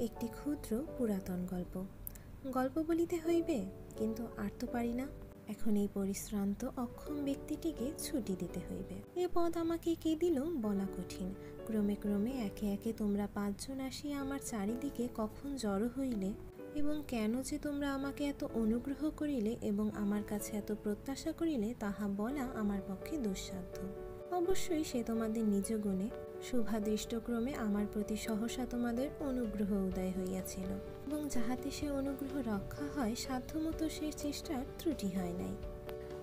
একটি ক্ষুদ্র পুরাতন গল্প। গল্প বলিতে হইবে, কিন্তু আর তো পারি না। এখন এই পরিশ্রান্ত অক্ষম ব্যক্তিটিকে ছুটি দিতে হইবে। এ পদ আমাকে কে দিল বলা কঠিন। ক্রমে ক্রমে একে একে তোমরা 5 জন আসিয়া আমার চারিদিকে কখন জড়ো হইলে এবং কেন যে তোমরা আমাকে এত অনুগ্রহ করিলে এবং আমার কাছে এত প্রত্যাশা করিলে, তাহা বলা আমার পক্ষে দুঃসাধ্য। অবশ্যই সে তোমাদের নিজ গুণে শুভাদৃষ্টক্রমে আমার প্রতি সহসা তোমাদের অনুগ্রহ উদয় হইয়াছিল, এবং যাহাতে সে অনুগ্রহ রক্ষা হয় সাধ্যমতো সে চেষ্টার ত্রুটি হয় নাই।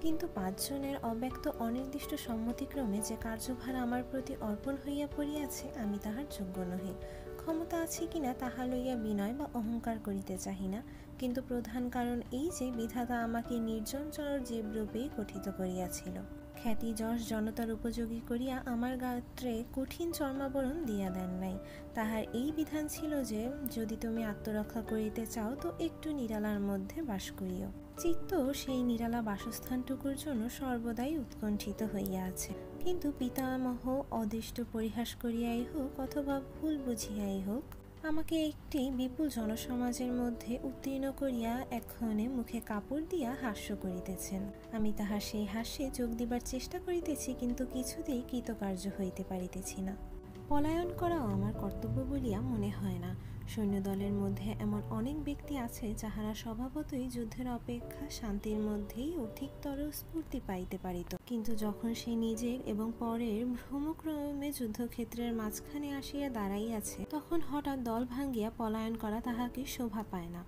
কিন্তু 5 জনের অব্যক্ত অনির্দিষ্ট সম্মতিক্রমে যে কার্যভার আমার প্রতি অর্পণ হইয়া পড়িয়াছে, আমি তাহার যোগ্য নহি। ক্ষমতা আছে কিনা তাহা লইয়া বিনয় বা অহংকার করিতে চাহি না, কিন্তু প্রধান কারণ এই যে বিধাতা আমাকে নির্জনচর জীবরূপে গঠিত করিয়াছিল। খ্যাতি যশ জনতার উপযোগী করিয়া আমার গাত্রে কঠিন চর্মাবরণ দিয়া দেন নাই। তাহার এই বিধান ছিল যে, যদি তুমি আত্মরক্ষা করিতে চাও তো একটু নিরালার মধ্যে বাস করিও। চিত্ত সেই নিরালা বাসস্থানটুকুর জন্য সর্বদাই উৎকণ্ঠিত হইয়া আছে। কিন্তু পিতামহ অদৃষ্ট পরিহাস করিয়াই হোক অথবা ভুল বুঝিয়াই হোক, আমাকে একটি বিপুল জনসমাজের মধ্যে উত্তীর্ণ করিয়া এক্ষণে মুখে কাপড় দিয়া হাস্য করিতেছেন। আমি তাহার সেই হাস্যে যোগ দিবার চেষ্টা করিতেছি, কিন্তু কিছুতেই কৃতকার্য হইতে পারিতেছি না। পলায়ন করাও আমার কর্তব্য বলিয়া মনে হয় না। সৈন্যদলের মধ্যে এমন অনেক ব্যক্তি আছে যাহারা স্বভাবতই যুদ্ধের অপেক্ষা শান্তির মধ্যেই অধিকতর স্ফূর্তি পাইতে পারিত, কিন্তু যখন সে নিজের এবং পরের ভ্রমক্রমে যুদ্ধক্ষেত্রের মাঝখানে আসিয়া দাঁড়াইয়াছে, তখন হঠাৎ দল ভাঙ্গিয়া পলায়ন করা তাহাকে শোভা পায় না।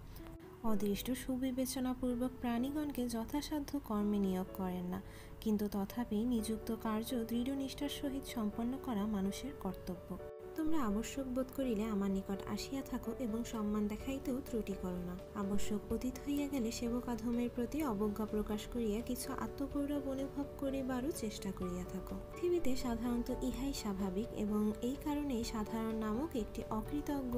অদৃষ্ট সুবিবেচনাপূর্বক প্রাণীগণকে যথাসাধ্য কর্মে নিয়োগ করেন না, কিন্তু তথাপি নিযুক্ত কার্য দৃঢ় নিষ্ঠার সহিত সম্পন্ন করা মানুষের কর্তব্য। তোমরা আবশ্যক বোধ করিলে আমার নিকট আসিয়া থাকো এবং সম্মান দেখাইতেও ত্রুটি করো না। আবশ্যক অতীত হইয়া গেলে সেবকাধমের প্রতি অবজ্ঞা প্রকাশ করিয়া কিছু আত্মগৌরব অনুভব করিবারও চেষ্টা করিয়া থাকো। পৃথিবীতে সাধারণত ইহাই স্বাভাবিক, এবং এই কারণেই সাধারণ নামক একটি অকৃতজ্ঞ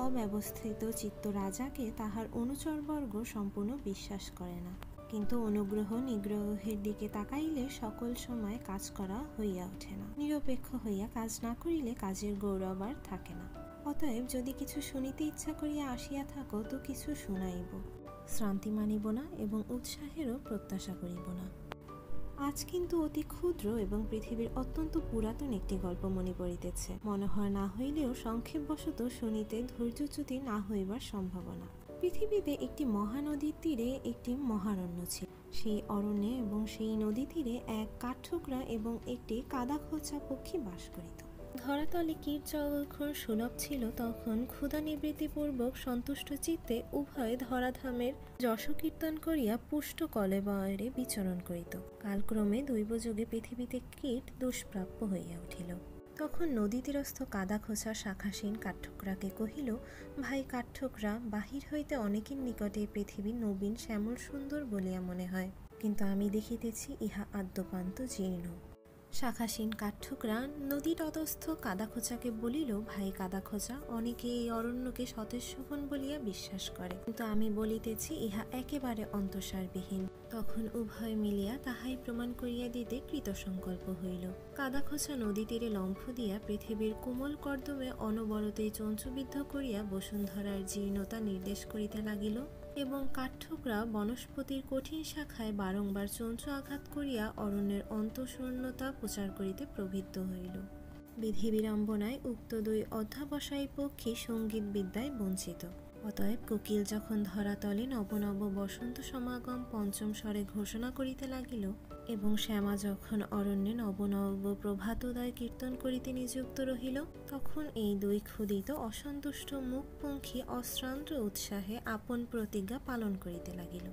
অব্যবস্থিত চিত্ত রাজাকে তাহার অনুচরবর্গ সম্পূর্ণ বিশ্বাস করে না। কিন্তু অনুগ্রহ নিগ্রহের দিকে তাকাইলে সকল সময় কাজ করা হইয়া ওঠে না। নিরপেক্ষ হইয়া কাজ না করিলে কাজের গৌরব আর থাকে না। অতএব যদি কিছু শুনিতে ইচ্ছা করিয়া আসিয়া থাকো তো কিছু শুনাইব, শ্রান্তি মানিব না এবং উৎসাহেরও প্রত্যাশা করিব না। আজ কিন্তু অতি ক্ষুদ্র এবং পৃথিবীর অত্যন্ত পুরাতন একটি গল্প মনে পড়িতেছে। মনোহর না হইলেও সংক্ষেপবশত শুনিতে ধৈর্যচ্যুতি না হইবার সম্ভাবনা। পৃথিবীতে একটি মহানদীর তীরে একটি মহারণ্য ছিল। সেই অরণ্যে এবং সেই নদী তীরে এক কাঠঠোকরা এবং একটি কাদাখোঁচা পক্ষী বাস করিত। ধরাতলে কীটজলঘর সুলভ ছিল তখন ক্ষুধা নিবৃত্তিপূর্বক সন্তুষ্ট চিত্তে উভয় ধরাধামের যশকীর্তন করিয়া পুষ্ট কলেবরে বিচরণ করিত। কালক্রমে দৈবযোগে পৃথিবীতে কীট দুষ্প্রাপ্য হইয়া উঠিল। তখন নদী তীরস্থ কাদাখোঁচা শাখাসীন কাঠঠোকরাকে কহিল, ভাই কাঠঠোকরা, বাহির হইতে অনেকের নিকটে পৃথিবী নবীন শ্যামল সুন্দর বলিয়া মনে হয়, কিন্তু আমি দেখিতেছি ইহা আদ্যপান্ত জীর্ণ। শাখাসীন কাঠঠোকরা নদী তটস্থ কাদাখোঁচাকে বলিল, ভাই কাদাখোঁচা, অনেকে এই অরণ্যকে সতেজ শোভন বলিয়া বিশ্বাস করে, কিন্তু আমি বলিতেছি ইহা একেবারে অন্তঃসারবিহীন। তখন উভয় মিলিয়া তাহাই প্রমাণ করিয়া দিতে কৃতসংকল্প হইল। কাদাখোঁচা নদী তীরে লম্ফ দিয়া পৃথিবীর কোমল কর্দমে অনবরতেই চঞ্চুবিদ্ধ করিয়া বসুন্ধরার জীর্ণতা নির্দেশ করিতে লাগিল, এবং কাঠঠোকরা বনস্পতির কঠিন শাখায় বারংবার চঞ্চু আঘাত করিয়া অরণ্যের অন্তঃশূন্যতা প্রচার করিতে প্রবৃত্ত হইল। বিধি বিড়ম্বনায় উক্ত দুই অধ্যাবসায়ী পক্ষী সঙ্গীত বিদ্যায় বঞ্চিত। অতএব কোকিল যখন ধরাতলে নব নব বসন্ত সমাগম পঞ্চম স্বরে ঘোষণা করিতে লাগিল, এবং শ্যামা যখন অরণ্যে নব নব প্রভাতোদয় কীর্তন করিতে নিযুক্ত রহিল, তখন এই দুই ক্ষুদিত অসন্তুষ্ট মুখপঙ্খী অশ্রান্ত উৎসাহে আপন প্রতিজ্ঞা পালন করিতে লাগিল।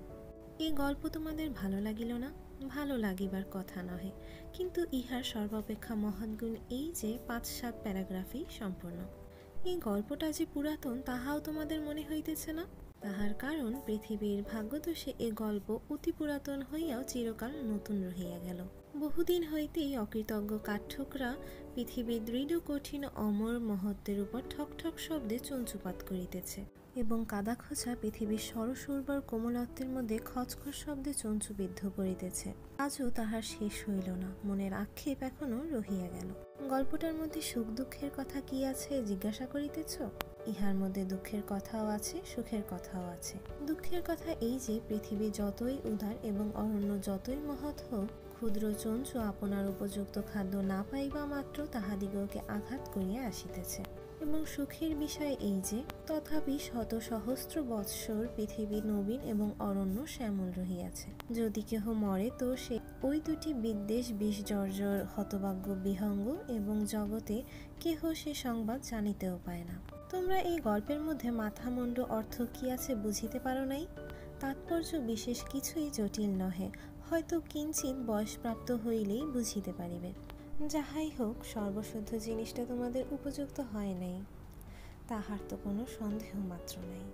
এই গল্প তোমাদের ভালো লাগিল না? ভালো লাগিবার কথা নহে, কিন্তু ইহার সর্বাপেক্ষা মহৎগুণ এই যে 5-7 প্যারাগ্রাফেই সম্পূর্ণ। এই গল্পটা যে পুরাতন তাহাও তোমাদের মনে হইতেছে না? তাহার কারণ পৃথিবীর ভাগ্যদোষে এ গল্প অতি পুরাতন হইয়াও চিরকাল নতুন রহিয়া গেল। বহুদিন হইতেই অকৃতজ্ঞ কাঠঠোকরা পৃথিবীর দৃঢ় কঠিন অমর মহত্বের উপর ঠক ঠক শব্দে চঞ্চুপাত করিতেছে, এবং কাদাখোঁচা পৃথিবীর সরসুরবার কোমলত্বের মধ্যে খচখচ শব্দে চঞ্চুবিদ্ধ করিতেছে। আজও তাহার শেষ হইল না, মনের আক্ষেপ এখনো রহিয়া গেল। গল্পটার মধ্যে সুখ দুঃখের কথা কি আছে জিজ্ঞাসা করিতেছ? ইহার মধ্যে দুঃখের কথাও আছে, সুখের কথাও আছে। দুঃখের কথা এই যে পৃথিবী যতই উদার এবং অরণ্য যতই মহৎ হোক, ক্ষুদ্র চঞ্চু আপনার উপযুক্ত খাদ্য না পাইবা মাত্র তাহাদিগকে আঘাত করিয়া আসিতেছে। এবং সুখের বিষয় এই যে তথাপি শত সহস্র বৎসর পৃথিবী নবীন এবং অরণ্য শ্যামল রহিয়াছে। যদি কেহ মরে তো সে ওই দুটি বিদ্বেষ বিষ জর্জর হতভাগ্য বিহঙ্গ, এবং জগতে কেহ সে সংবাদ জানিতেও পায় না। তোমরা এই গল্পের মধ্যে মাথামুণ্ড অর্থ কি আছে বুঝিতে পারো নাই? তাৎপর্য বিশেষ কিছুই জটিল নহে, হয়তো কিঞ্চিৎ বয়সপ্রাপ্ত হইলেই বুঝিতে পারিবে। যাহাই হোক, সর্বশুদ্ধ জিনিসটা তোমাদের উপযুক্ত হয় নাই, তাহার তো কোনো সন্দেহ মাত্র নাই।